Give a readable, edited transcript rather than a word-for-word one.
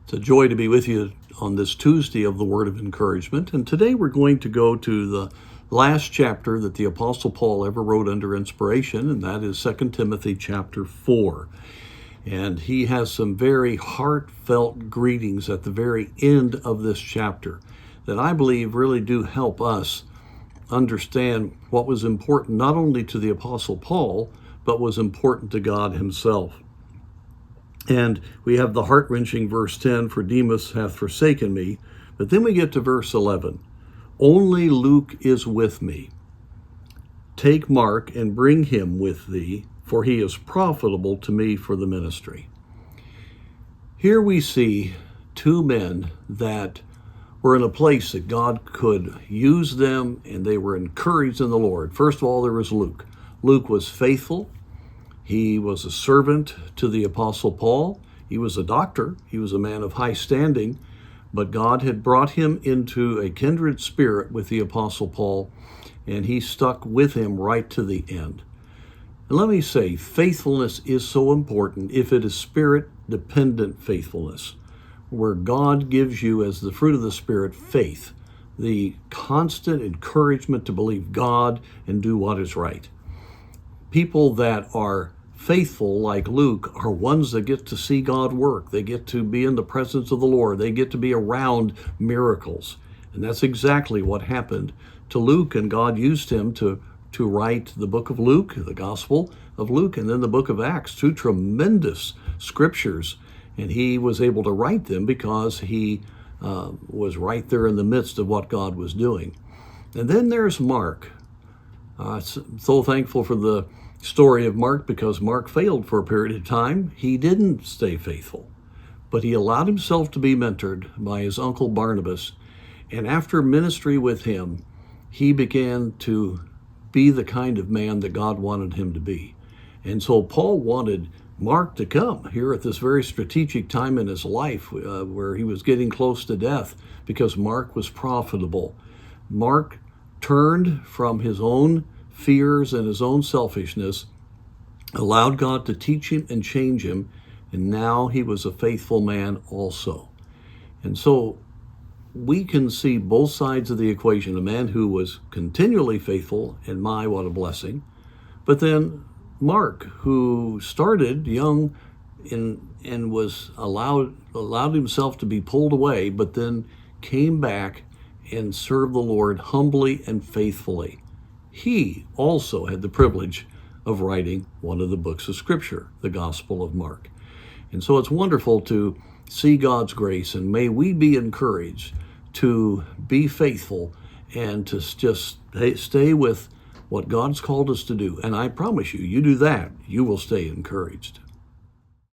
It's a joy to be with you on this Tuesday of the Word of Encouragement. And today we're going to go to the last chapter that the Apostle Paul ever wrote under inspiration, and that is 2 Timothy chapter 4. And he has some very heartfelt greetings at the very end of this chapter that I believe really do help us understand what was important not only to the Apostle Paul, but was important to God himself. And we have the heart-wrenching verse 10, "For Demas hath forsaken me." But then we get to verse 11. "Only Luke is with me. Take Mark and bring him with thee, for he is profitable to me for the ministry." Here we see two men that were in a place that God could use them, and they were encouraged in the Lord. First of all, there was Luke. Luke was faithful. He was a servant to the Apostle Paul. He was a doctor. He was a man of high standing, but God had brought him into a kindred spirit with the Apostle Paul, and he stuck with him right to the end. And let me say, faithfulness is so important if it is spirit-dependent faithfulness, where God gives you as the fruit of the Spirit faith, the constant encouragement to believe God and do what is right. People that are faithful, like Luke, are ones that get to see God work. They get to be in the presence of the Lord. They get to be around miracles. And that's exactly what happened to Luke, and God used him to write the book of Luke, the Gospel of Luke, and then the book of Acts, two tremendous scriptures. And he was able to write them because he was right there in the midst of what God was doing. And then there's Mark. So thankful for the story of Mark, because Mark failed for a period of time. He didn't stay faithful, but he allowed himself to be mentored by his uncle Barnabas. And after ministry with him, he began to be the kind of man that God wanted him to be. And so Paul wanted Mark to come here at this very strategic time in his life where he was getting close to death, because Mark was profitable. Mark turned from his own fears and his own selfishness, allowed God to teach him and change him, and now he was a faithful man also. And so we can see both sides of the equation: a man who was continually faithful, and my, what a blessing. But then Mark, who started young and was allowed himself to be pulled away, but then came back and served the Lord humbly and faithfully. He also had the privilege of writing one of the books of Scripture, the Gospel of Mark. And so it's wonderful to see God's grace, and may we be encouraged to be faithful and to just stay with what God's called us to do. And I promise you, you do that, you will stay encouraged.